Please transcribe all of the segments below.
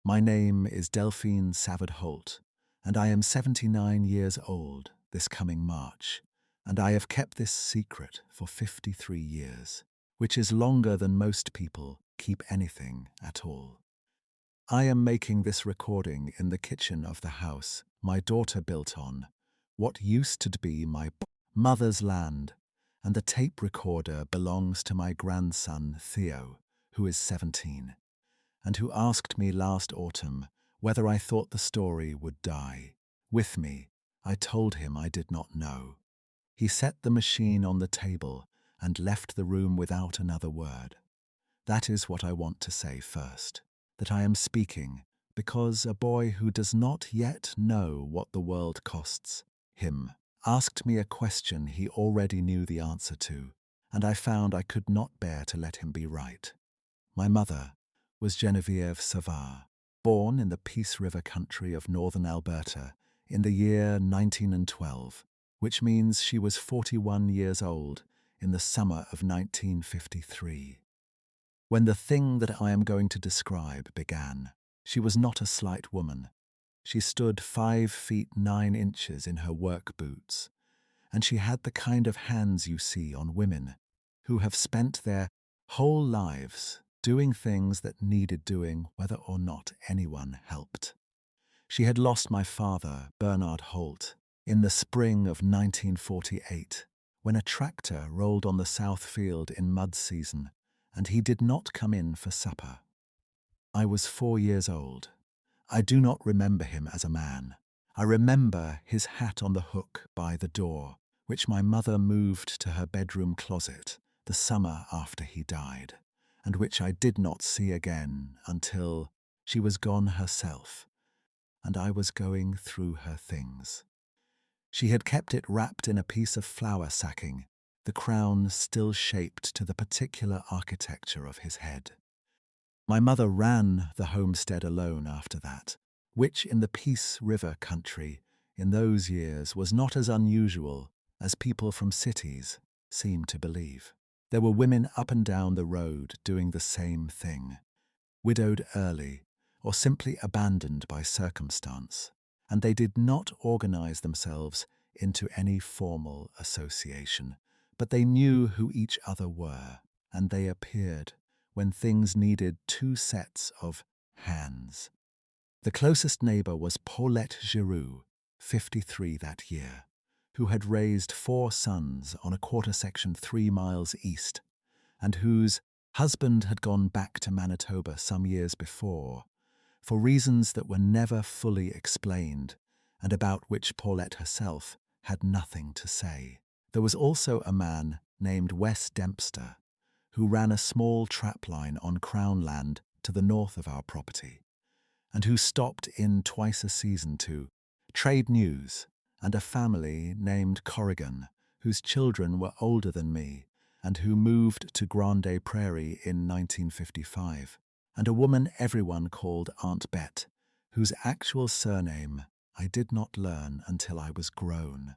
My name is Delphine Savard-Holt, and I am 79 years old this coming March, and I have kept this secret for 53 years, which is longer than most people keep anything at all. I am making this recording in the kitchen of the house my daughter built on what used to be my mother's land, and the tape recorder belongs to my grandson Theo, who is 17, and who asked me last autumn whether I thought the story would die with me. I told him I did not know. He set the machine on the table and left the room without another word. That is what I want to say first, that I am speaking because a boy who does not yet know what the world costs him asked me a question he already knew the answer to, and I found I could not bear to let him be right. My mother was Genevieve Savard, born in the Peace River country of northern Alberta in the year 1912, which means she was 41 years old in the summer of 1953. When the thing that I am going to describe began, she was not a slight woman. She stood 5 feet 9 inches in her work boots, and she had the kind of hands you see on women who have spent their whole lives doing things that needed doing whether or not anyone helped. She had lost my father, Bernard Holt, in the spring of 1948, when a tractor rolled on the south field in mud season, and he did not come in for supper. I was 4 years old. I do not remember him as a man. I remember his hat on the hook by the door, which my mother moved to her bedroom closet the summer after he died, and which I did not see again until she was gone herself, and I was going through her things. She had kept it wrapped in a piece of flour sacking, the crown still shaped to the particular architecture of his head. My mother ran the homestead alone after that, which in the Peace River country in those years was not as unusual as people from cities seem to believe. There were women up and down the road doing the same thing, widowed early or simply abandoned by circumstance, and they did not organize themselves into any formal association, but they knew who each other were, and they appeared when things needed 2 sets of hands. The closest neighbor was Paulette Giroux, 53 that year, who had raised 4 sons on a quarter section 3 miles east, and whose husband had gone back to Manitoba some years before, for reasons that were never fully explained and about which Paulette herself had nothing to say. There was also a man named Wes Dempster, who ran a small trapline on Crown land to the north of our property, and who stopped in twice a season to trade news, and a family named Corrigan, whose children were older than me, and who moved to Grande Prairie in 1955, and a woman everyone called Aunt Bet, whose actual surname I did not learn until I was grown,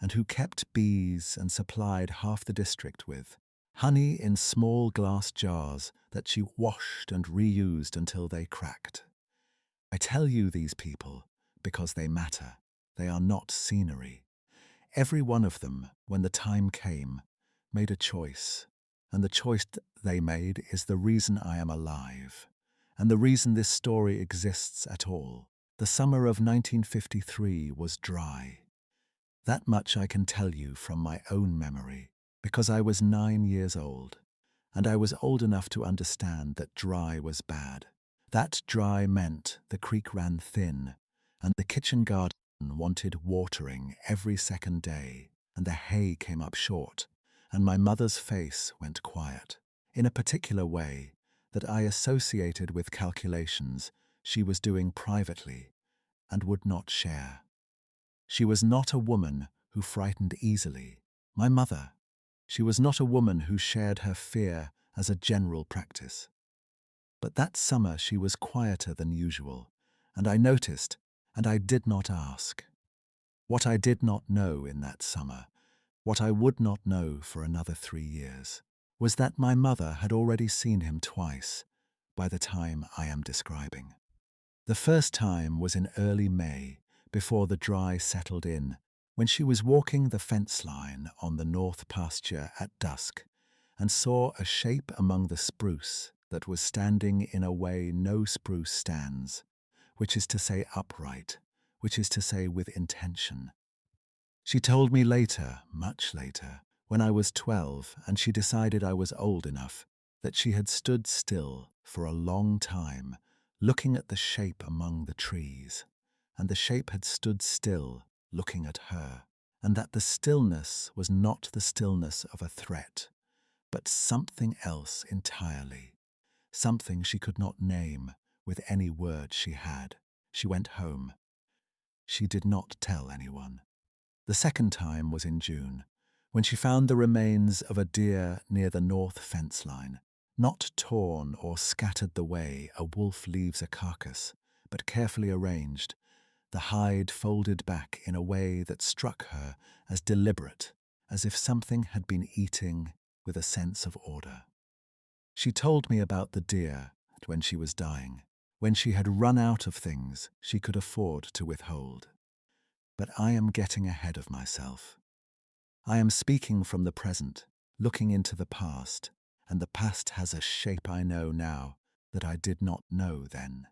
and who kept bees and supplied half the district with honey in small glass jars that she washed and reused until they cracked. I tell you these people because they matter. They are not scenery. Every one of them, when the time came, made a choice, and the choice they made is the reason I am alive, and the reason this story exists at all. The summer of 1953 was dry. That much I can tell you from my own memory, because I was 9 years old, and I was old enough to understand that dry was bad. That dry meant the creek ran thin, and the kitchen garden wanted watering every second day, and the hay came up short, and my mother's face went quiet, in a particular way that I associated with calculations she was doing privately and would not share. She was not a woman who frightened easily. My mother. She was not a woman who shared her fear as a general practice. But that summer she was quieter than usual, and I noticed, and I did not ask. What I did not know in that summer, what I would not know for another 3 years, was that my mother had already seen him twice by the time I am describing. The first time was in early May, before the dry settled in, when she was walking the fence line on the north pasture at dusk, and saw a shape among the spruce that was standing in a way no spruce stands, which is to say upright, which is to say with intention. She told me later, much later, when I was 12 and she decided I was old enough, that she had stood still for a long time, looking at the shape among the trees, and the shape had stood still, looking at her, and that the stillness was not the stillness of a threat, but something else entirely, something she could not name with any word she had. She went home. She did not tell anyone. The second time was in June, when she found the remains of a deer near the north fence line, not torn or scattered the way a wolf leaves a carcass, but carefully arranged, the hide folded back in a way that struck her as deliberate, as if something had been eating with a sense of order. She told me about the deer when she was dying, when she had run out of things she could afford to withhold. But I am getting ahead of myself. I am speaking from the present, looking into the past, and the past has a shape I know now that I did not know then.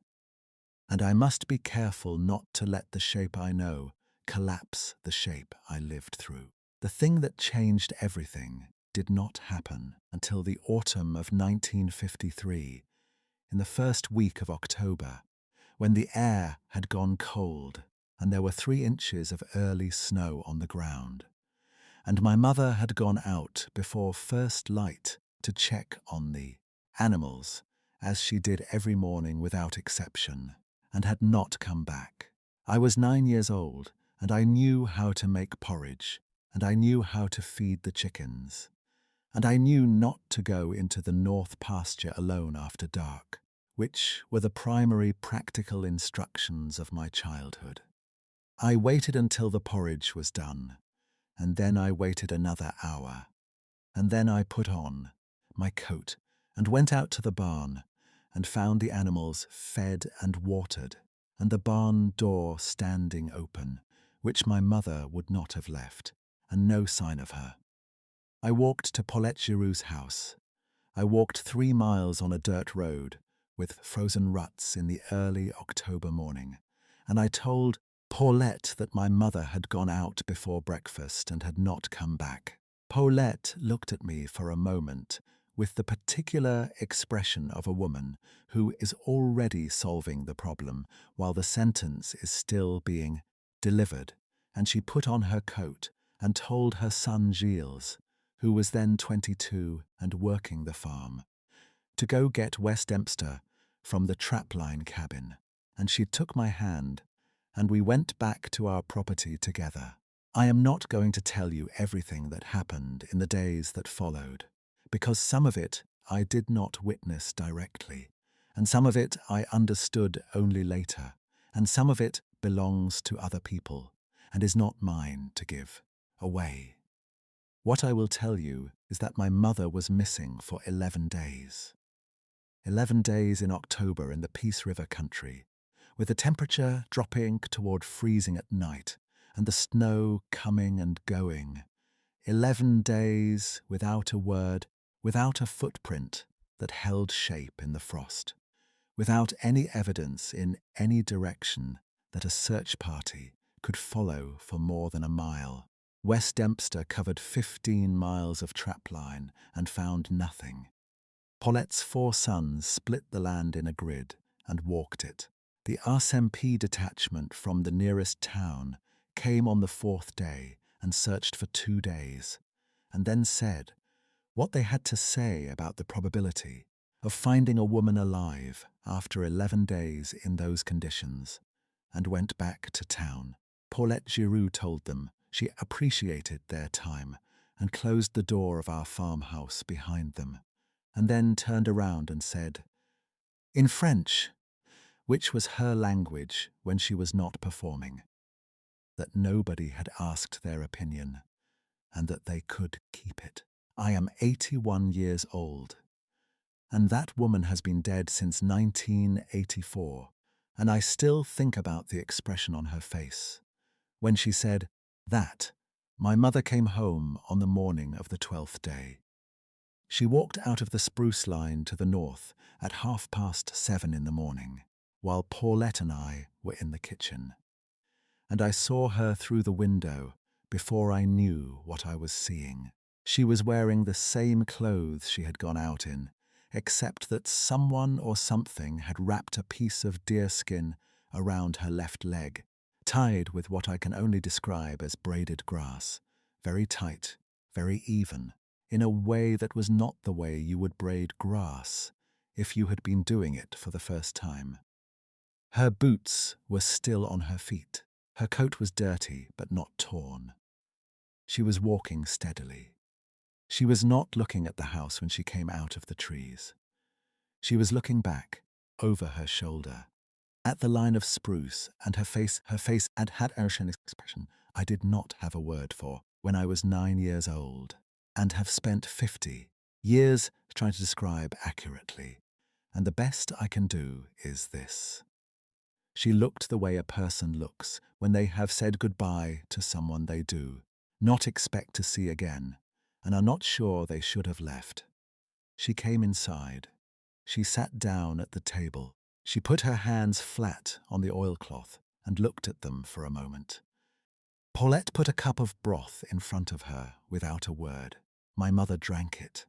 And I must be careful not to let the shape I know collapse the shape I lived through. The thing that changed everything did not happen until the autumn of 1953, in the first week of October, when the air had gone cold and there were 3 inches of early snow on the ground, and my mother had gone out before first light to check on the animals, as she did every morning without exception, and had not come back. I was 9 years old, and I knew how to make porridge, and I knew how to feed the chickens, and I knew not to go into the north pasture alone after dark, which were the primary practical instructions of my childhood. I waited until the porridge was done, and then I waited another hour, and then I put on my coat and went out to the barn and found the animals fed and watered, and the barn door standing open, which my mother would not have left, and no sign of her. I walked to Paulette Giroux's house. I walked 3 miles on a dirt road with frozen ruts in the early October morning, and I told Paulette that my mother had gone out before breakfast and had not come back. Paulette looked at me for a moment with the particular expression of a woman who is already solving the problem while the sentence is still being delivered, and she put on her coat and told her son Gilles, who was then 22 and working the farm, to go get West Dempster from the trapline cabin, and she took my hand, and we went back to our property together. I am not going to tell you everything that happened in the days that followed, because some of it I did not witness directly, and some of it I understood only later, and some of it belongs to other people, and is not mine to give away. What I will tell you is that my mother was missing for 11 days. 11 days in October in the Peace River country, with the temperature dropping toward freezing at night and the snow coming and going. 11 days without a word, without a footprint that held shape in the frost, without any evidence in any direction that a search party could follow for more than a mile. West Dempster covered 15 miles of trapline and found nothing. Paulette's 4 sons split the land in a grid and walked it. The RSMP detachment from the nearest town came on the 4th day and searched for 2 days, and then said what they had to say about the probability of finding a woman alive after 11 days in those conditions, and went back to town. Paulette Giroux told them she appreciated their time and closed the door of our farmhouse behind them, and then turned around and said, in French, which was her language when she was not performing, that nobody had asked their opinion and that they could keep it. I am 81 years old, and that woman has been dead since 1984, and I still think about the expression on her face. When she said, "That, my mother came home on the morning of the 12th day." She walked out of the spruce line to the north at 7:30 in the morning, while Paulette and I were in the kitchen. And I saw her through the window before I knew what I was seeing. She was wearing the same clothes she had gone out in, except that someone or something had wrapped a piece of deerskin around her left leg, tied with what I can only describe as braided grass, very tight, very even, in a way that was not the way you would braid grass if you had been doing it for the first time. Her boots were still on her feet. Her coat was dirty but not torn. She was walking steadily. She was not looking at the house when she came out of the trees. She was looking back, over her shoulder, at the line of spruce, and her face had an expression I did not have a word for when I was 9 years old, and have spent 50 years trying to describe accurately. And the best I can do is this. She looked the way a person looks when they have said goodbye to someone they do not expect to see again, and are not sure they should have left. She came inside. She sat down at the table. She put her hands flat on the oilcloth and looked at them for a moment. Paulette put a cup of broth in front of her without a word. My mother drank it.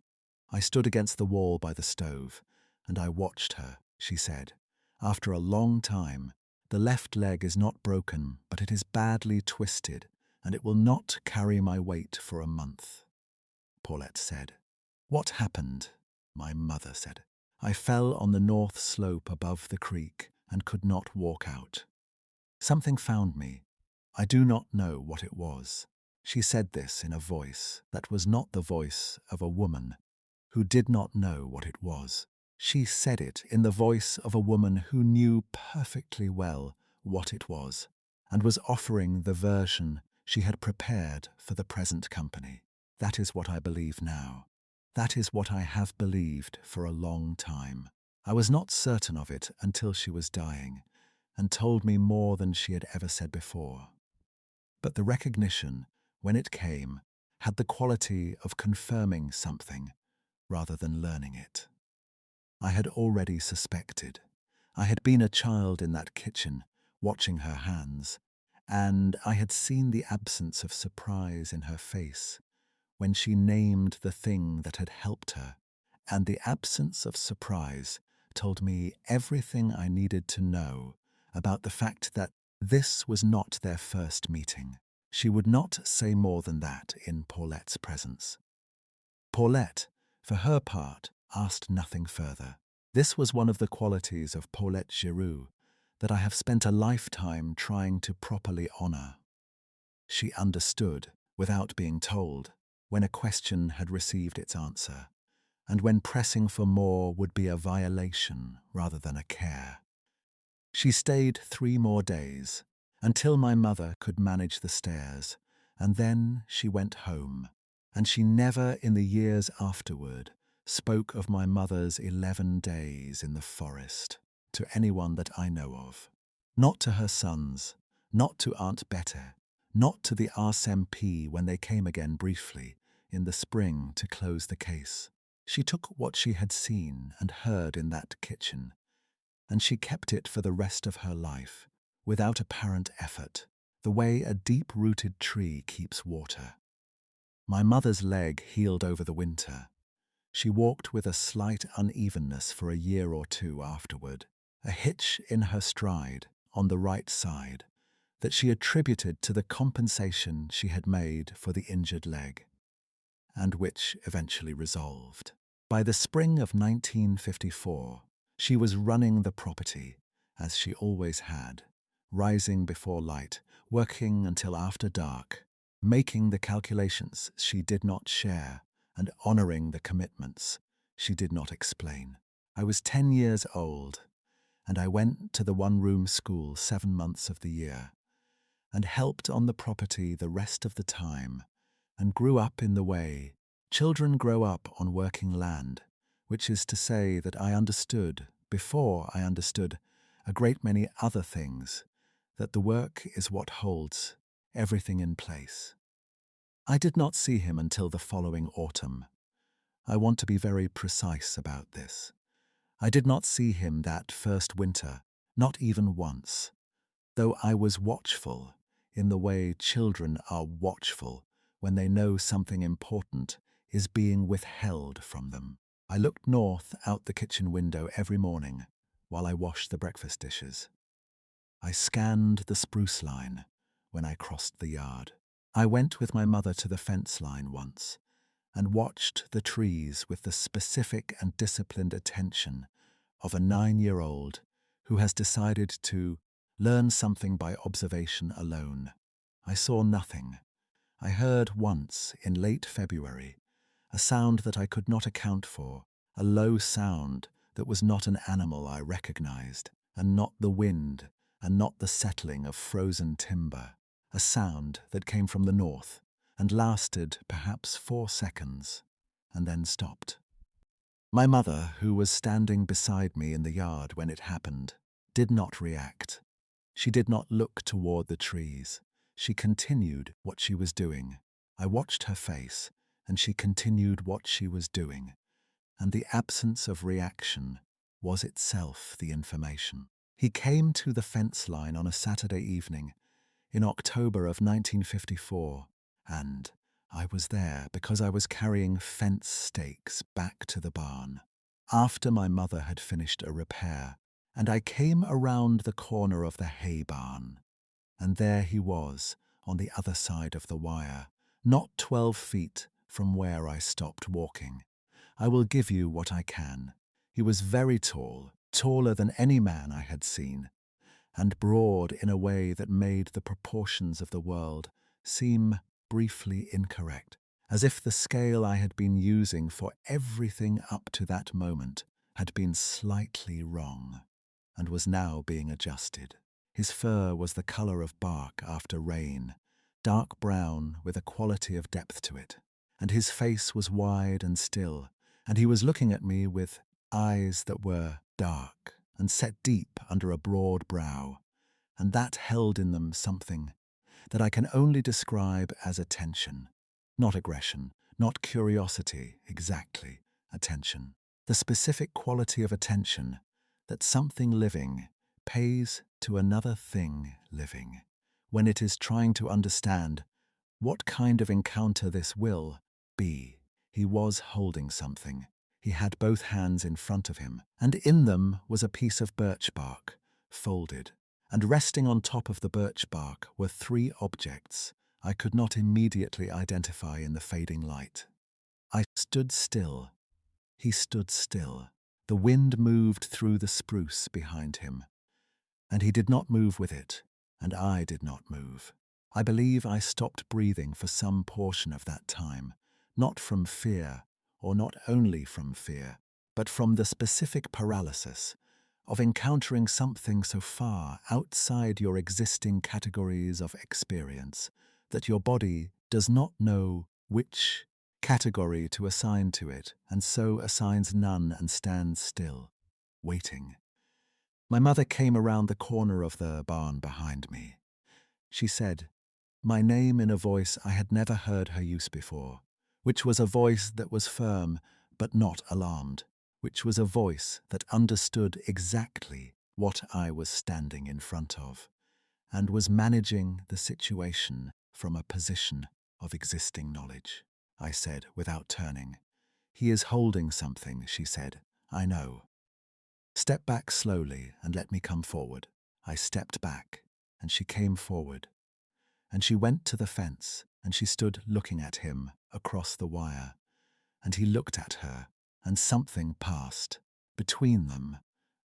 I stood against the wall by the stove, and I watched her. She said, "After a long time, the left leg is not broken, but it is badly twisted, and it will not carry my weight for a month." Paulette said. "What happened?" My mother said. "I fell on the north slope above the creek and could not walk out. Something found me. I do not know what it was." She said this in a voice that was not the voice of a woman who did not know what it was. She said it in the voice of a woman who knew perfectly well what it was and was offering the version she had prepared for the present company. That is what I believe now. That is what I have believed for a long time. I was not certain of it until she was dying and told me more than she had ever said before. But the recognition, when it came, had the quality of confirming something rather than learning it. I had already suspected. I had been a child in that kitchen, watching her hands, and I had seen the absence of surprise in her face when she named the thing that had helped her, and the absence of surprise told me everything I needed to know about the fact that this was not their first meeting. She would not say more than that in Paulette's presence. Paulette, for her part, asked nothing further. This was one of the qualities of Paulette Giroux that I have spent a lifetime trying to properly honor. She understood, without being told, when a question had received its answer, and when pressing for more would be a violation rather than a care. She stayed 3 more days, until my mother could manage the stairs, and then she went home, and she never in the years afterward spoke of my mother's 11 days in the forest to anyone that I know of. Not to her sons, not to Aunt Bette, not to the RSMP when they came again briefly in the spring to close the case. She took what she had seen and heard in that kitchen, and she kept it for the rest of her life, without apparent effort, the way a deep-rooted tree keeps water. My mother's leg healed over the winter. She walked with a slight unevenness for a year or 2 afterward, a hitch in her stride on the right side that she attributed to the compensation she had made for the injured leg, and which eventually resolved. By the spring of 1954, she was running the property, as she always had, rising before light, working until after dark, making the calculations she did not share, and honoring the commitments she did not explain. I was 10 years old, and I went to the one-room school 7 months of the year, and helped on the property the rest of the time, and grew up in the way children grow up on working land, which is to say that I understood, before I understood, a great many other things, that the work is what holds everything in place. I did not see him until the following autumn. I want to be very precise about this. I did not see him that first winter, not even once, though I was watchful in the way children are watchful when they know something important is being withheld from them. I looked north out the kitchen window every morning while I washed the breakfast dishes. I scanned the spruce line when I crossed the yard. I went with my mother to the fence line once and watched the trees with the specific and disciplined attention of a 9-year-old who has decided to learn something by observation alone. I saw nothing. I heard once, in late February, a sound that I could not account for, a low sound that was not an animal I recognized, and not the wind, and not the settling of frozen timber, a sound that came from the north and lasted perhaps 4 seconds, and then stopped. My mother, who was standing beside me in the yard when it happened, did not react. She did not look toward the trees. She continued what she was doing. I watched her face, and she continued what she was doing, and the absence of reaction was itself the information. He came to the fence line on a Saturday evening in October of 1954, and I was there because I was carrying fence stakes back to the barn after my mother had finished a repair, and I came around the corner of the hay barn, and there he was on the other side of the wire, not 12 feet from where I stopped walking. I will give you what I can. He was very tall, taller than any man I had seen, and broad in a way that made the proportions of the world seem briefly incorrect, as if the scale I had been using for everything up to that moment had been slightly wrong, and was now being adjusted. His fur was the color of bark after rain, dark brown with a quality of depth to it, and his face was wide and still, and he was looking at me with eyes that were dark and set deep under a broad brow, and that held in them something that I can only describe as attention, not aggression, not curiosity, exactly, attention. The specific quality of attention that something living pays to another thing living when it is trying to understand what kind of encounter this will be. He was holding something. He had both hands in front of him, and in them was a piece of birch bark, folded, and resting on top of the birch bark were 3 objects I could not immediately identify in the fading light. I stood still. He stood still. The wind moved through the spruce behind him, and he did not move with it, and I did not move. I believe I stopped breathing for some portion of that time, not from fear, or not only from fear, but from the specific paralysis of encountering something so far outside your existing categories of experience that your body does not know which category to assign to it, and so assigns none and stands still, waiting. My mother came around the corner of the barn behind me. She said my name in a voice I had never heard her use before, which was a voice that was firm but not alarmed, which was a voice that understood exactly what I was standing in front of, and was managing the situation from a position of existing knowledge. I said without turning. He is holding something, she said. I know. Step back slowly and let me come forward. I stepped back, and she came forward. And she went to the fence, and she stood looking at him across the wire. And he looked at her, and something passed between them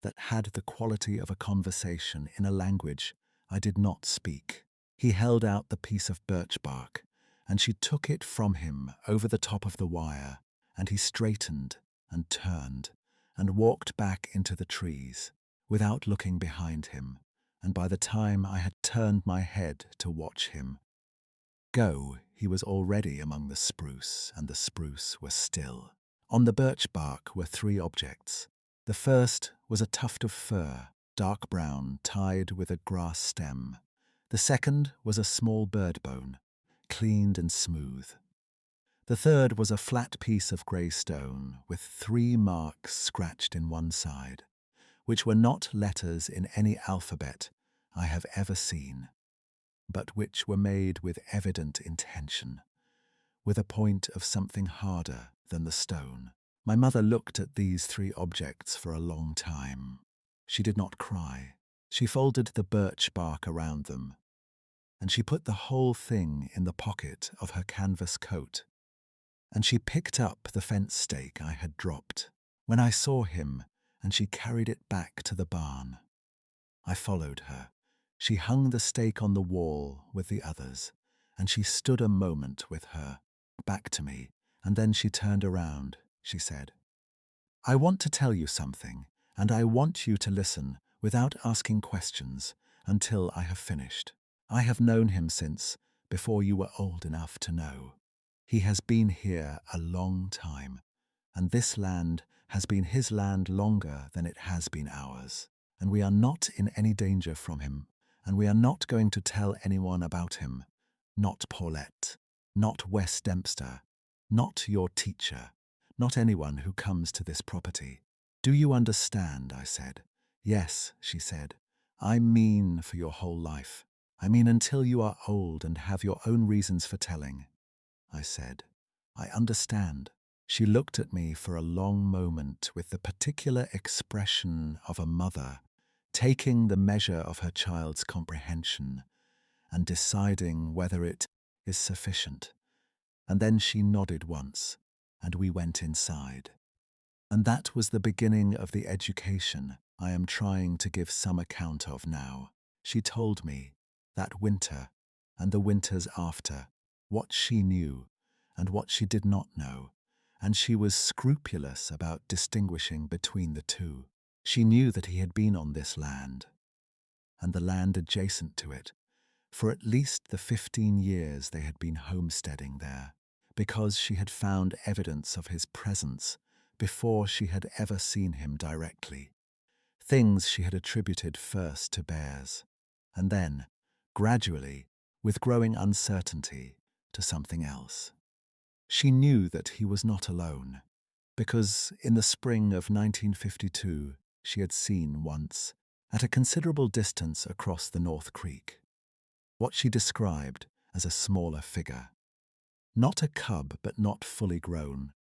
that had the quality of a conversation in a language I did not speak. He held out the piece of birch bark, and she took it from him over the top of the wire, and he straightened and turned and walked back into the trees without looking behind him, and by the time I had turned my head to watch him go, he was already among the spruce, and the spruce was still. On the birch bark were 3 objects. The first was a tuft of fur, dark brown, tied with a grass stem. The second was a small bird bone, cleaned and smooth. The third was a flat piece of grey stone with 3 marks scratched in one side, which were not letters in any alphabet I have ever seen, but which were made with evident intention, with a point of something harder than the stone. My mother looked at these 3 objects for a long time. She did not cry. She folded the birch bark around them, and she put the whole thing in the pocket of her canvas coat, and she picked up the fence stake I had dropped when I saw him, and she carried it back to the barn. I followed her. She hung the stake on the wall with the others, and she stood a moment with her back to me, and then she turned around. She said, "I want to tell you something, and I want you to listen without asking questions until I have finished. I have known him since before you were old enough to know. He has been here a long time, and this land has been his land longer than it has been ours. And we are not in any danger from him, and we are not going to tell anyone about him. Not Paulette, not Wes Dempster, not your teacher, not anyone who comes to this property. Do you understand?" I said. "Yes," she said. "I mean for your whole life. I mean until you are old and have your own reasons for telling." I said, "I understand." She looked at me for a long moment with the particular expression of a mother taking the measure of her child's comprehension and deciding whether it is sufficient. And then she nodded once, and we went inside. And that was the beginning of the education I am trying to give some account of now. She told me that winter and the winters after, what she knew and what she did not know, and she was scrupulous about distinguishing between the two. She knew that he had been on this land, and the land adjacent to it, for at least the 15 years they had been homesteading there, because she had found evidence of his presence before she had ever seen him directly. Things she had attributed first to bears, and then, gradually, with growing uncertainty, to something else. She knew that he was not alone, because in the spring of 1952 she had seen once, at a considerable distance across the North Creek, what she described as a smaller figure. Not a cub, but not fully grown,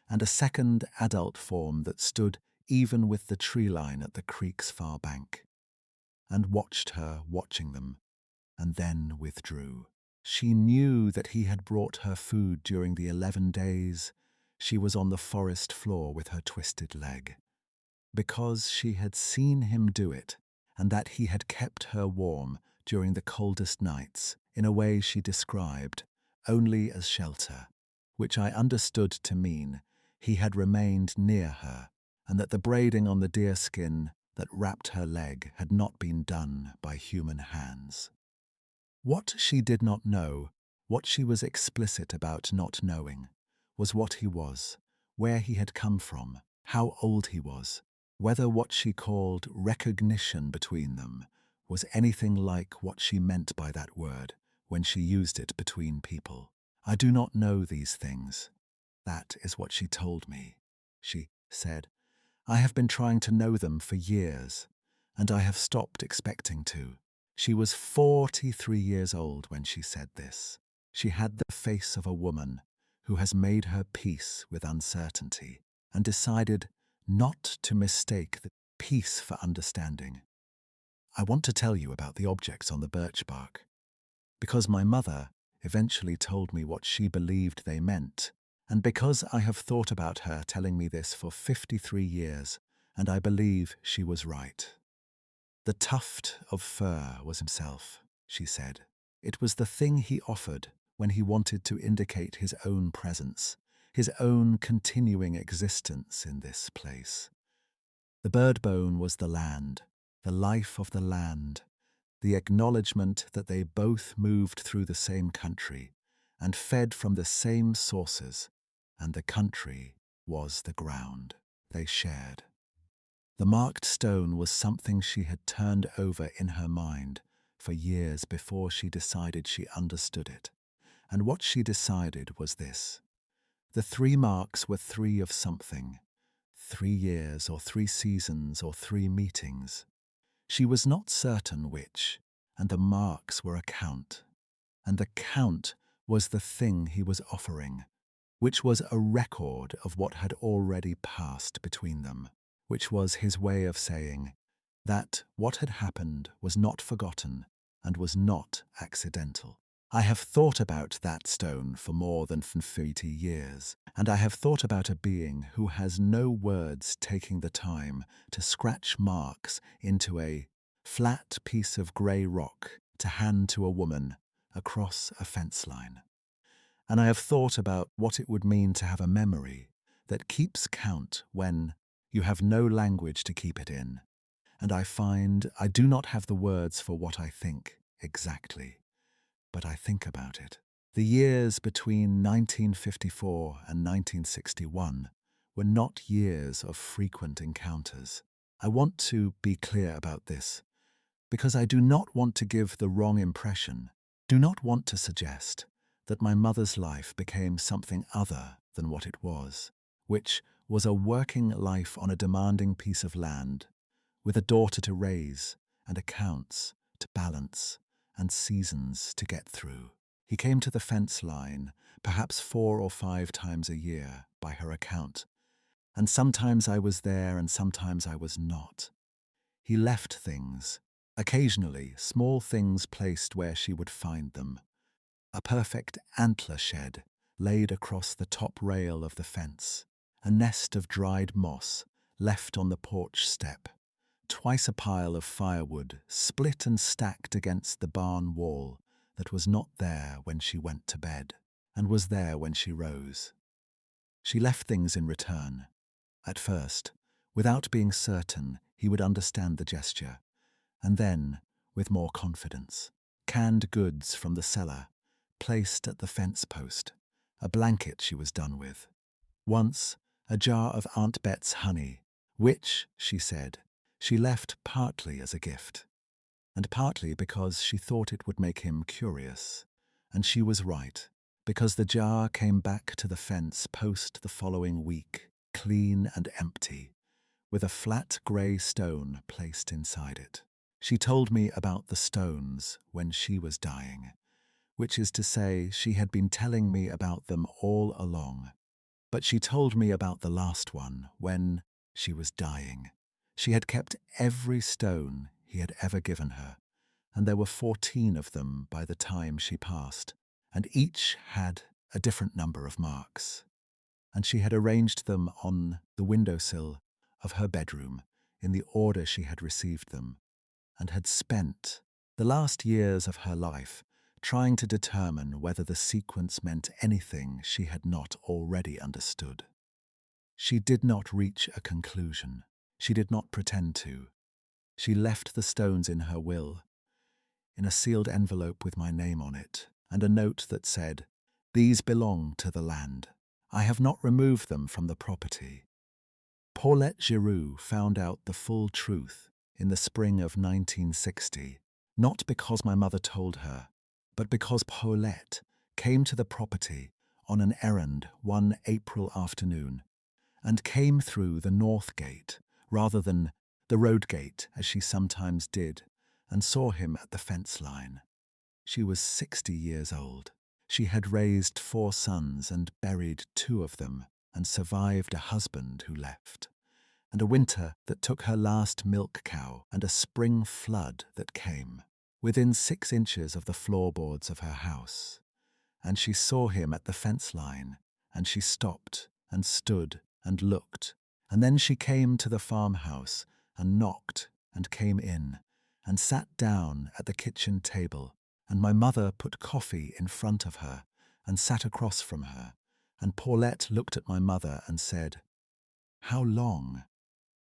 and a second adult form that stood even with the tree line at the creek's far bank, and watched her watching them, and then withdrew. She knew that he had brought her food during the 11 days she was on the forest floor with her twisted leg, because she had seen him do it, and that he had kept her warm during the coldest nights in a way she described only as shelter, which I understood to mean he had remained near her, and that the braiding on the deerskin that wrapped her leg had not been done by human hands. What she did not know, what she was explicit about not knowing, was what he was, where he had come from, how old he was, whether what she called recognition between them was anything like what she meant by that word when she used it between people. I do not know these things. That is what she told me. She said, "I have been trying to know them for years, and I have stopped expecting to." She was 43 years old when she said this. She had the face of a woman who has made her peace with uncertainty and decided not to mistake the peace for understanding. I want to tell you about the objects on the birch bark, because my mother eventually told me what she believed they meant, and because I have thought about her telling me this for 53 years, and I believe she was right. The tuft of fur was himself, she said. It was the thing he offered when he wanted to indicate his own presence, his own continuing existence in this place. The bird bone was the land, the life of the land, the acknowledgement that they both moved through the same country and fed from the same sources, and the country was the ground they shared. The marked stone was something she had turned over in her mind for years before she decided she understood it. And what she decided was this. The 3 marks were 3 of something. 3 years or 3 seasons or 3 meetings. She was not certain which, and the marks were a count. And the count was the thing he was offering, which was a record of what had already passed between them, which was his way of saying that what had happened was not forgotten and was not accidental. I have thought about that stone for more than 50 years, and I have thought about a being who has no words taking the time to scratch marks into a flat piece of grey rock to hand to a woman across a fence line. And I have thought about what it would mean to have a memory that keeps count when you have no language to keep it in. And I find I do not have the words for what I think exactly, but I think about it. The years between 1954 and 1961 were not years of frequent encounters. I want to be clear about this, because I do not want to give the wrong impression, do not want to suggest that my mother's life became something other than what it was, which was a working life on a demanding piece of land, with a daughter to raise and accounts to balance and seasons to get through. He came to the fence line perhaps 4 or 5 times a year by her account, and sometimes I was there and sometimes I was not. He left things, occasionally small things placed where she would find them. A perfect antler shed laid across the top rail of the fence, a nest of dried moss left on the porch step, twice a pile of firewood split and stacked against the barn wall that was not there when she went to bed and was there when she rose. She left things in return. At first, without being certain he would understand the gesture, and then, with more confidence, canned goods from the cellar, placed at the fence post, a blanket she was done with. Once, a jar of Aunt Bet's honey, which, she said, she left partly as a gift, and partly because she thought it would make him curious. And she was right, because the jar came back to the fence post the following week, clean and empty, with a flat grey stone placed inside it. She told me about the stones when she was dying, which is to say she had been telling me about them all along. But she told me about the last one when she was dying. She had kept every stone he had ever given her, and there were 14 of them by the time she passed, and each had a different number of marks. And she had arranged them on the windowsill of her bedroom in the order she had received them, and had spent the last years of her life trying to determine whether the sequence meant anything she had not already understood. She did not reach a conclusion. She did not pretend to. She left the stones in her will, in a sealed envelope with my name on it, and a note that said, "These belong to the land. I have not removed them from the property." Paulette Giroux found out the full truth in the spring of 1960, not because my mother told her, but because Paulette came to the property on an errand one April afternoon, and came through the north gate rather than the road gate as she sometimes did, and saw him at the fence line. She was 60 years old. She had raised 4 sons and buried 2 of them, and survived a husband who left, and a winter that took her last milk cow, and a spring flood that came, within 6 inches of the floorboards of her house. And she saw him at the fence line, and she stopped and stood and looked, and then she came to the farmhouse and knocked and came in, and sat down at the kitchen table, and my mother put coffee in front of her and sat across from her, and Paulette looked at my mother and said, "How long?"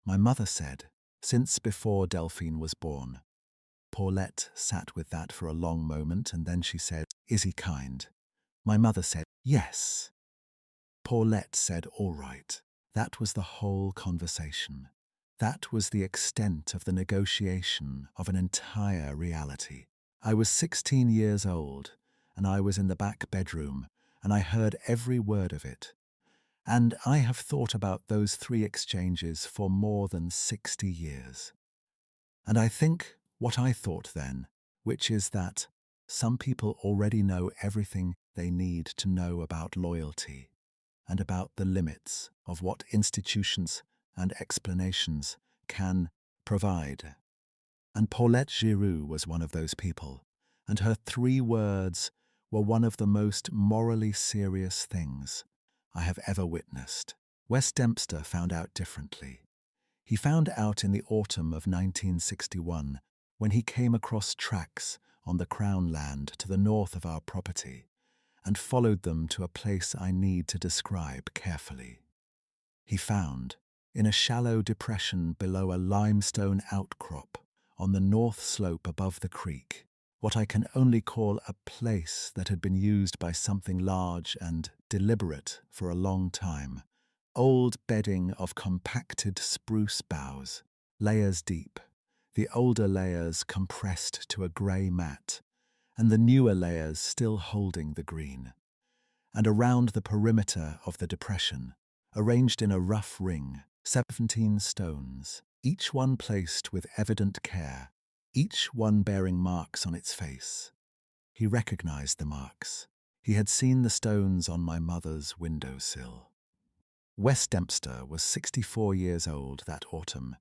My mother said, "Since before Delphine was born." Paulette sat with that for a long moment, and then she said, "Is he kind?" My mother said, "Yes." Paulette said, "All right." That was the whole conversation. That was the extent of the negotiation of an entire reality. I was 16 years old, and I was in the back bedroom, and I heard every word of it. And I have thought about those three exchanges for more than 60 years. And I think what I thought then, which is that some people already know everything they need to know about loyalty and about the limits of what institutions and explanations can provide. And Paulette Giroux was one of those people, and her three words were one of the most morally serious things I have ever witnessed. Wes Dempster found out differently. He found out in the autumn of 1961 when he came across tracks on the Crown land to the north of our property and followed them to a place I need to describe carefully. He found, in a shallow depression below a limestone outcrop on the north slope above the creek, what I can only call a place that had been used by something large and deliberate for a long time, old bedding of compacted spruce boughs, layers deep, the older layers compressed to a grey mat, and the newer layers still holding the green. And around the perimeter of the depression, arranged in a rough ring, 17 stones, each one placed with evident care, each one bearing marks on its face. He recognized the marks. He had seen the stones on my mother's windowsill. Wes Dempster was 64 years old that autumn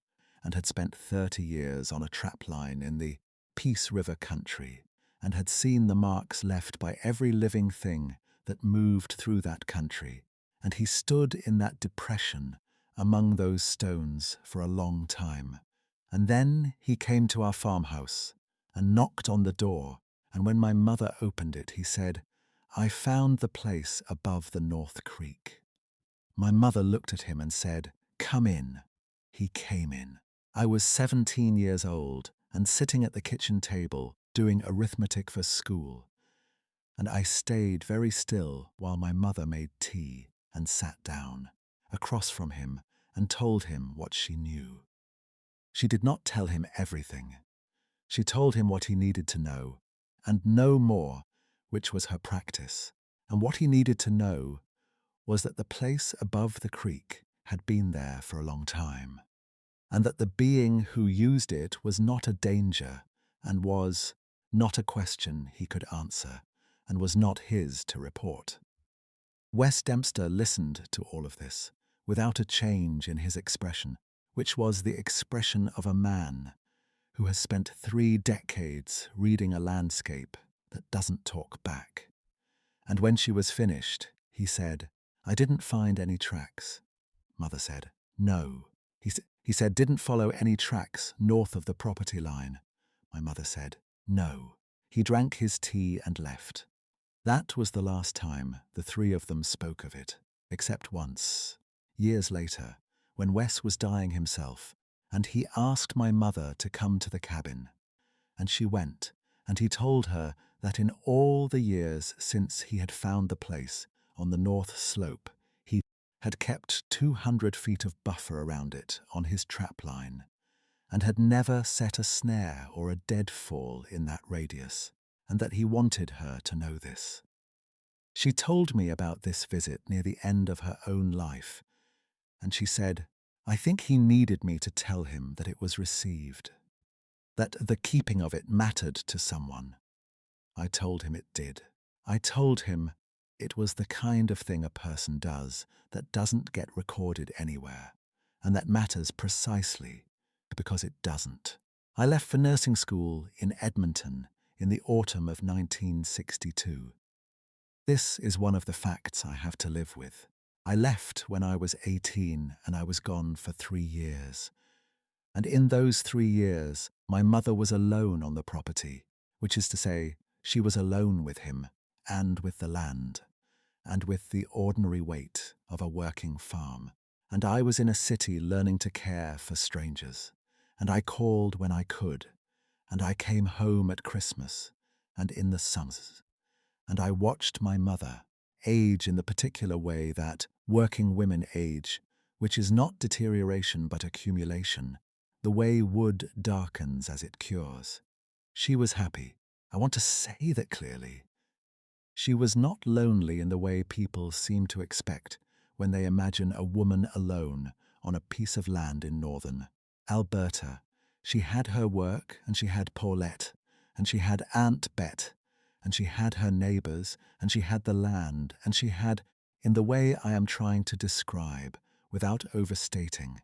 and had spent 30 years on a trapline in the Peace River country and had seen the marks left by every living thing that moved through that country, and he stood in that depression among those stones for a long time. And then he came to our farmhouse and knocked on the door, and when my mother opened it, he said, "I found the place above the North Creek." My mother looked at him and said, "Come in." He came in. I was 17 years old and sitting at the kitchen table doing arithmetic for school, and I stayed very still while my mother made tea and sat down across from him and told him what she knew. She did not tell him everything. She told him what he needed to know, and no more, which was her practice. And what he needed to know was that the place above the creek had been there for a long time, and that the being who used it was not a danger and was not a question he could answer and was not his to report. Wes Dempster listened to all of this without a change in his expression, which was the expression of a man who has spent 3 decades reading a landscape that doesn't talk back. And when she was finished, he said, "I didn't find any tracks." Mother said, "No." He said, "Didn't follow any tracks north of the property line." My mother said, "No." He drank his tea and left. That was the last time the three of them spoke of it, except once, years later, when Wes was dying himself, and he asked my mother to come to the cabin. And she went, and he told her that in all the years since he had found the place on the north slope, he had kept 200 feet of buffer around it on his trap line, and had never set a snare or a deadfall in that radius, and that he wanted her to know this. She told me about this visit near the end of her own life, and she said, "I think he needed me to tell him that it was received, that the keeping of it mattered to someone." I told him it did. I told him it was the kind of thing a person does that doesn't get recorded anywhere, and that matters precisely because it doesn't. I left for nursing school in Edmonton in the autumn of 1962. This is one of the facts I have to live with. I left when I was 18 and I was gone for 3 years. And in those 3 years, my mother was alone on the property, which is to say, she was alone with him and with the land and with the ordinary weight of a working farm. And I was in a city learning to care for strangers. And I called when I could. And I came home at Christmas and in the summers. And I watched my mother age in the particular way that working women age which is not deterioration but accumulation, the way wood darkens as it cures. She was happy. I want to say that clearly. She was not lonely in the way people seem to expect when they imagine a woman alone on a piece of land in northern Alberta. She had her work, and she had Paulette, and she had Aunt Bet, and she had her neighbors, and she had the land, and she had, in the way I am trying to describe, without overstating,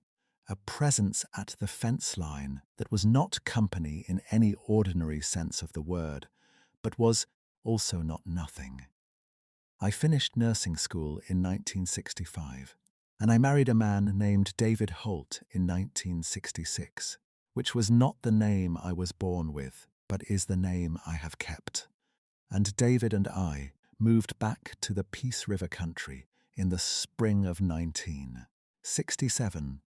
a presence at the fence line that was not company in any ordinary sense of the word, but was also not nothing. I finished nursing school in 1965, and I married a man named David Holt in 1966, which was not the name I was born with, but is the name I have kept. And David and I moved back to the Peace River country in the spring of 1967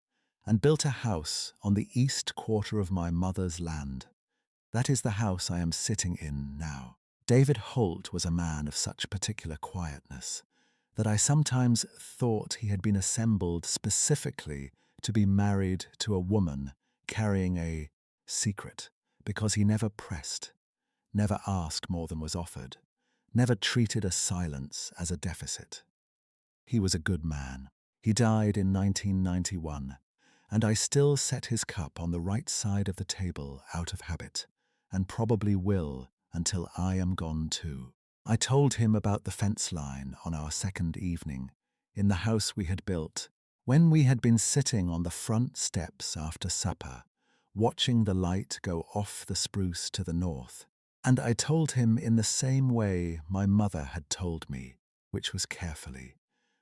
and built a house on the east quarter of my mother's land. That is the house I am sitting in now. David Holt was a man of such particular quietness that I sometimes thought he had been assembled specifically to be married to a woman carrying a secret, because he never pressed, never asked more than was offered, never treated a silence as a deficit. He was a good man. He died in 1991, and I still set his cup on the right side of the table out of habit, and probably will until I am gone too. I told him about the fence line on our second evening in the house we had built, when we had been sitting on the front steps after supper, watching the light go off the spruce to the north. And I told him in the same way my mother had told me, which was carefully,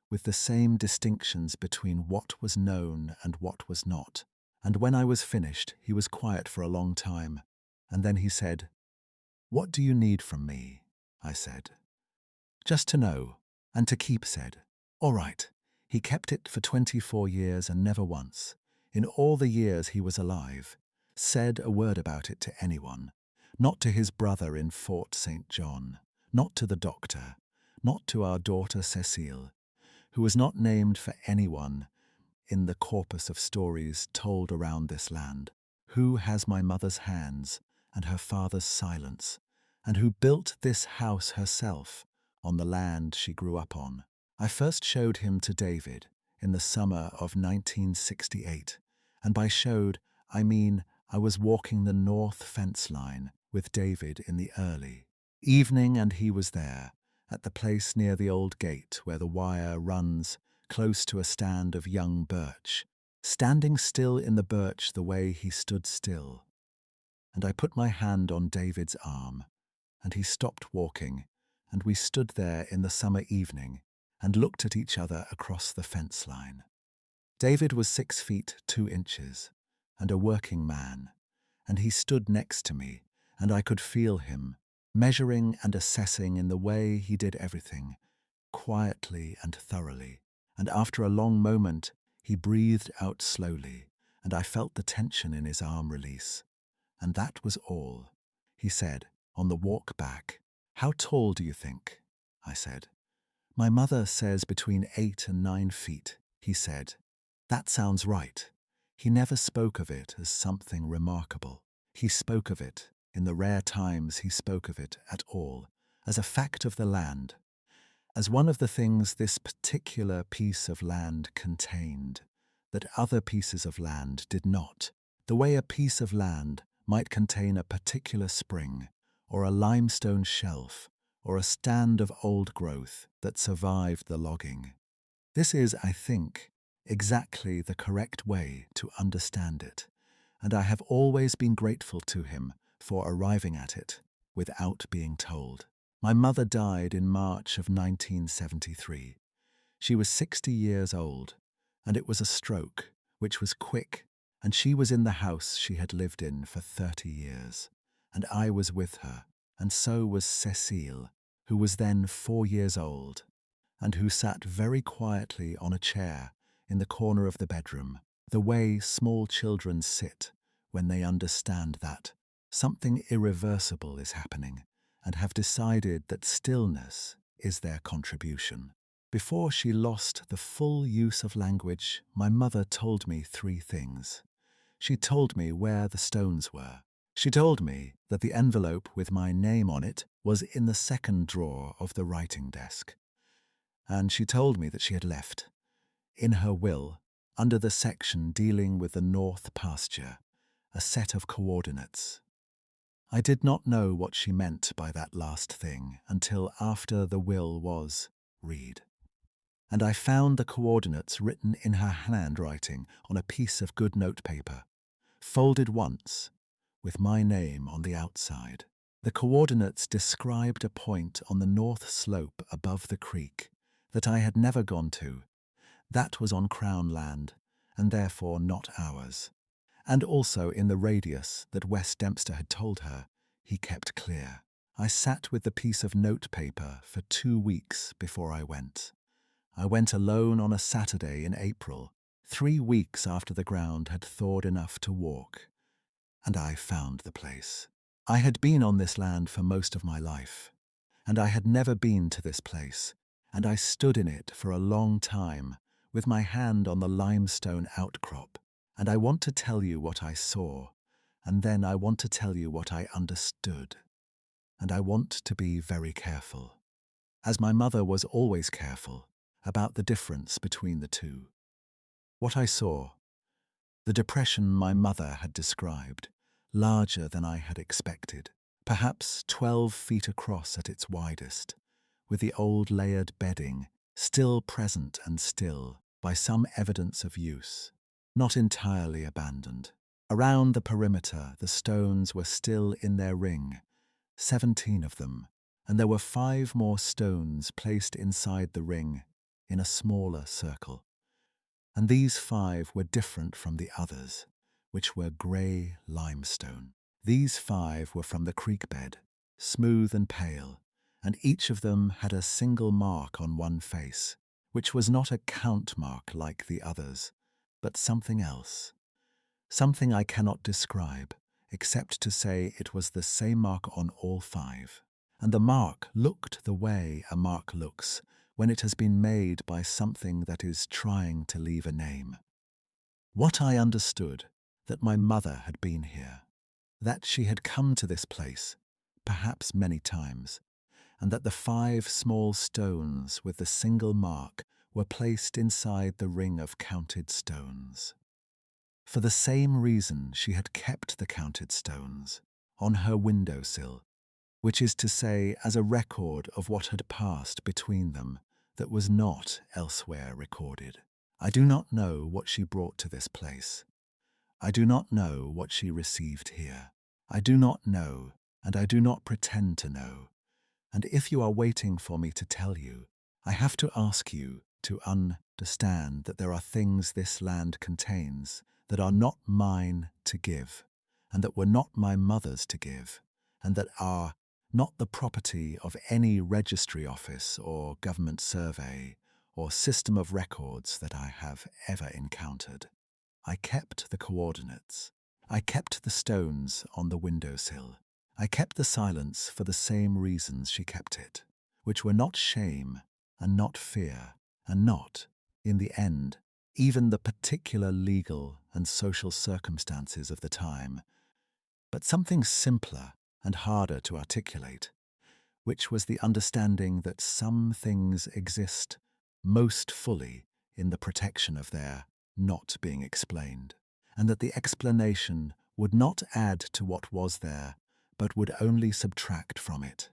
with the same distinctions between what was known and what was not. And when I was finished, he was quiet for a long time, and then he said, "What do you need from me?" I said. "Just to know, and to keep," said. "All right." He kept it for 24 years and never once, in all the years he was alive, said a word about it to anyone. Not to his brother in Fort St. John, not to the doctor, not to our daughter Cecile, who was not named for anyone in the corpus of stories told around this land, who has my mother's hands and her father's silence, and who built this house herself on the land she grew up on. I first showed him to David in the summer of 1968, and by showed, I mean I was walking the north fence line with David in the early evening, and he was there, at the place near the old gate where the wire runs close to a stand of young birch, standing still in the birch the way he stood still. And I put my hand on David's arm, and he stopped walking, and we stood there in the summer evening and looked at each other across the fence line. David was 6 feet 2 inches and a working man, and he stood next to me, and I could feel him, measuring and assessing in the way he did everything, quietly and thoroughly. And after a long moment, he breathed out slowly, and I felt the tension in his arm release. And that was all. He said, on the walk back, "How tall do you think?" I said. "My mother says between 8 and 9 feet, he said. "That sounds right." He never spoke of it as something remarkable. He spoke of it, in the rare times he spoke of it at all, as a fact of the land, as one of the things this particular piece of land contained, that other pieces of land did not, the way a piece of land might contain a particular spring, or a limestone shelf, or a stand of old growth that survived the logging. This is, I think, exactly the correct way to understand it, and I have always been grateful to him for arriving at it without being told. My mother died in March of 1973. She was 60 years old, and it was a stroke, which was quick, and she was in the house she had lived in for 30 years, and I was with her, and so was Cecile, who was then 4 years old, and who sat very quietly on a chair in the corner of the bedroom, the way small children sit when they understand that something irreversible is happening and have decided that stillness is their contribution. Before she lost the full use of language, my mother told me three things. She told me where the stones were. She told me that the envelope with my name on it was in the second drawer of the writing desk. And she told me that she had left, in her will, under the section dealing with the north pasture, a set of coordinates. I did not know what she meant by that last thing until after the will was read. And I found the coordinates written in her handwriting on a piece of good notepaper, folded once, with my name on the outside. The coordinates described a point on the north slope above the creek that I had never gone to. That was on Crown land, and therefore not ours. And also in the radius that West Dempster had told her, he kept clear. I sat with the piece of notepaper for 2 weeks before I went. I went alone on a Saturday in April, 3 weeks after the ground had thawed enough to walk, and I found the place. I had been on this land for most of my life, and I had never been to this place, and I stood in it for a long time with my hand on the limestone outcrop, and I want to tell you what I saw, and then I want to tell you what I understood, and I want to be very careful, as my mother was always careful, about the difference between the two. What I saw, the depression my mother had described, larger than I had expected, perhaps 12 feet across at its widest, with the old layered bedding still present and still, by some evidence of use, not entirely abandoned. Around the perimeter the stones were still in their ring, 17 of them, and there were 5 more stones placed inside the ring in a smaller circle. And these 5 were different from the others, which were grey limestone. These 5 were from the creek bed, smooth and pale, and each of them had a single mark on one face, which was not a count mark like the others, but something else. Something I cannot describe, except to say it was the same mark on all 5. And the mark looked the way a mark looks when it has been made by something that is trying to leave a name. What I understood, that my mother had been here, that she had come to this place, perhaps many times, and that the 5 small stones with the single mark were placed inside the ring of counted stones. For the same reason she had kept the counted stones on her windowsill, which is to say as a record of what had passed between them that was not elsewhere recorded. I do not know what she brought to this place. I do not know what she received here. I do not know, and I do not pretend to know. And if you are waiting for me to tell you, I have to ask you to understand that there are things this land contains that are not mine to give, and that were not my mother's to give, and that are not the property of any registry office or government survey or system of records that I have ever encountered. I kept the coordinates. I kept the stones on the windowsill. I kept the silence for the same reasons she kept it, which were not shame and not fear and not, in the end, even the particular legal and social circumstances of the time, but something simpler and harder to articulate, which was the understanding that some things exist most fully in the protection of their not being explained, and that the explanation would not add to what was there, but would only subtract from it.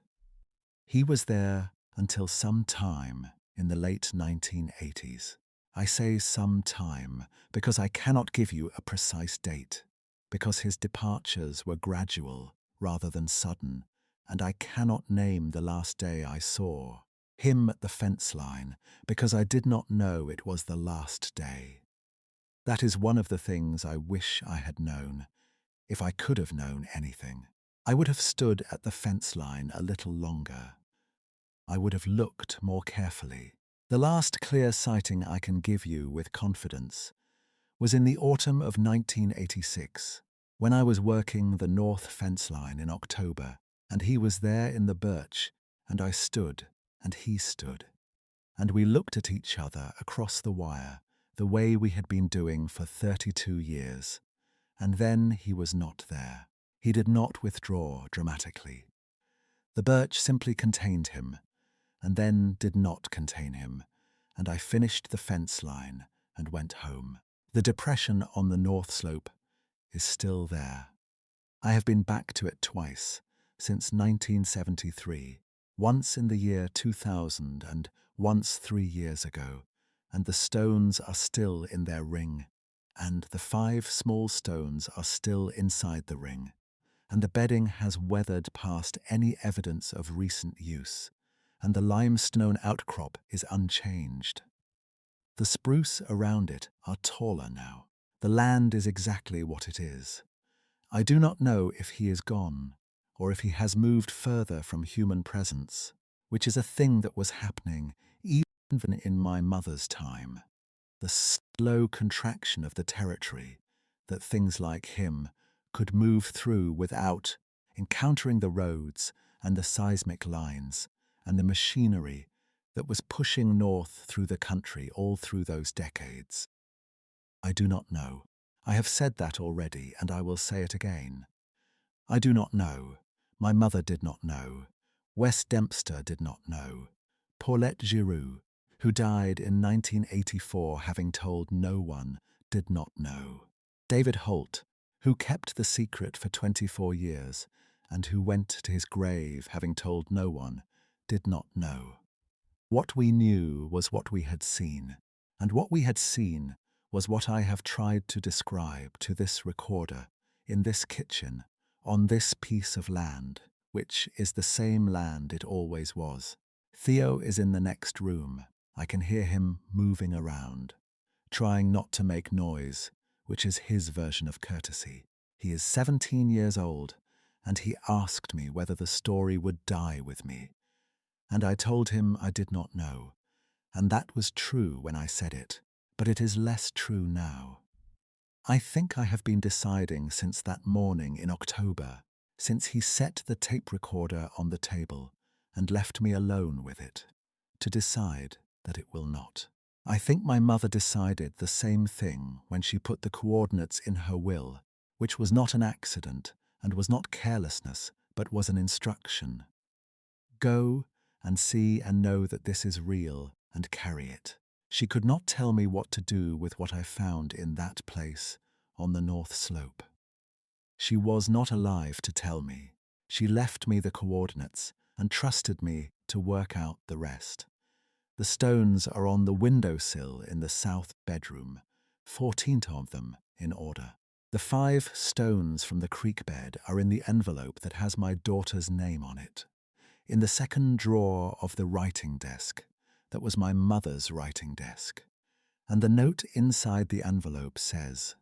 He was there until some time in the late 1980s. I say some time because I cannot give you a precise date, because his departures were gradual rather than sudden, and I cannot name the last day I saw him at the fence line because I did not know it was the last day. That is one of the things I wish I had known, if I could have known anything. I would have stood at the fence line a little longer. I would have looked more carefully. The last clear sighting I can give you with confidence was in the autumn of 1986, when I was working the north fence line in October, and he was there in the birch, and I stood, and he stood. and we looked at each other across the wire, the way we had been doing for 32 years. And then he was not there. He did not withdraw dramatically. The birch simply contained him, and then did not contain him, and I finished the fence line and went home. The depression on the north slope is still there. I have been back to it twice, since 1973, once in the year 2000 and once 3 years ago, and the stones are still in their ring, and the 5 small stones are still inside the ring, and the bedding has weathered past any evidence of recent use, and the limestone outcrop is unchanged. The spruce around it are taller now. The land is exactly what it is. I do not know if he is gone, or if he has moved further from human presence, which is a thing that was happening even in my mother's time. The slow contraction of the territory that things like him could move through without encountering the roads and the seismic lines and the machinery that was pushing north through the country all through those decades. I do not know. I have said that already, and I will say it again. I do not know. My mother did not know. Wes Dempster did not know. Paulette Giroux, who died in 1984 having told no one, did not know. David Holt, who kept the secret for 24 years and who went to his grave having told no one, did not know. What we knew was what we had seen, and what we had seen was what I have tried to describe to this recorder, in this kitchen, on this piece of land, which is the same land it always was. Theo is in the next room. I can hear him moving around, trying not to make noise, which is his version of courtesy. He is 17 years old, and he asked me whether the story would die with me. And I told him I did not know, and that was true when I said it, but it is less true now. I think I have been deciding since that morning in October, since he set the tape recorder on the table and left me alone with it, to decide that it will not. I think my mother decided the same thing when she put the coordinates in her will, which was not an accident and was not carelessness, but was an instruction. Go and see and know that this is real and carry it. She could not tell me what to do with what I found in that place on the north slope. She was not alive to tell me. She left me the coordinates and trusted me to work out the rest. The stones are on the windowsill in the south bedroom, 14 of them in order. The 5 stones from the creek bed are in the envelope that has my daughter's name on it, in the second drawer of the writing desk that was my mother's writing desk. And the note inside the envelope says,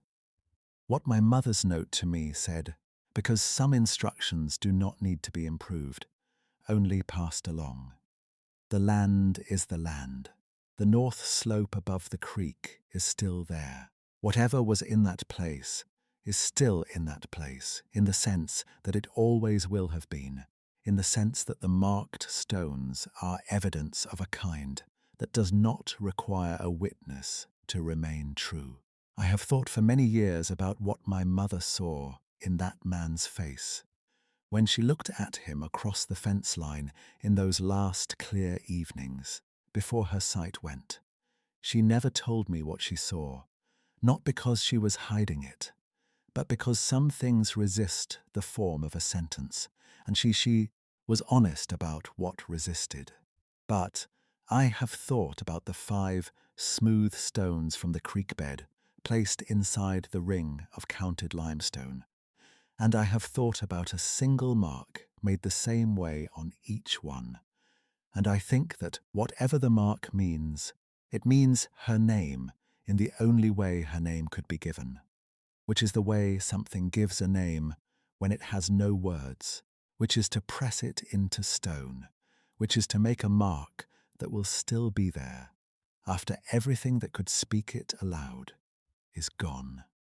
what my mother's note to me said, because some instructions do not need to be improved, only passed along. The land is the land. The north slope above the creek is still there. Whatever was in that place is still in that place, in the sense that it always will have been, in the sense that the marked stones are evidence of a kind that does not require a witness to remain true. I have thought for many years about what my mother saw in that man's face when she looked at him across the fence line in those last clear evenings before her sight went. She never told me what she saw, not because she was hiding it, but because some things resist the form of a sentence, and she was honest about what resisted. But I have thought about the 5 smooth stones from the creek bed placed inside the ring of counted limestone, and I have thought about a single mark made the same way on each one. And I think that whatever the mark means, it means her name in the only way her name could be given, which is the way something gives a name when it has no words, which is to press it into stone, which is to make a mark that will still be there after everything that could speak it aloud is gone.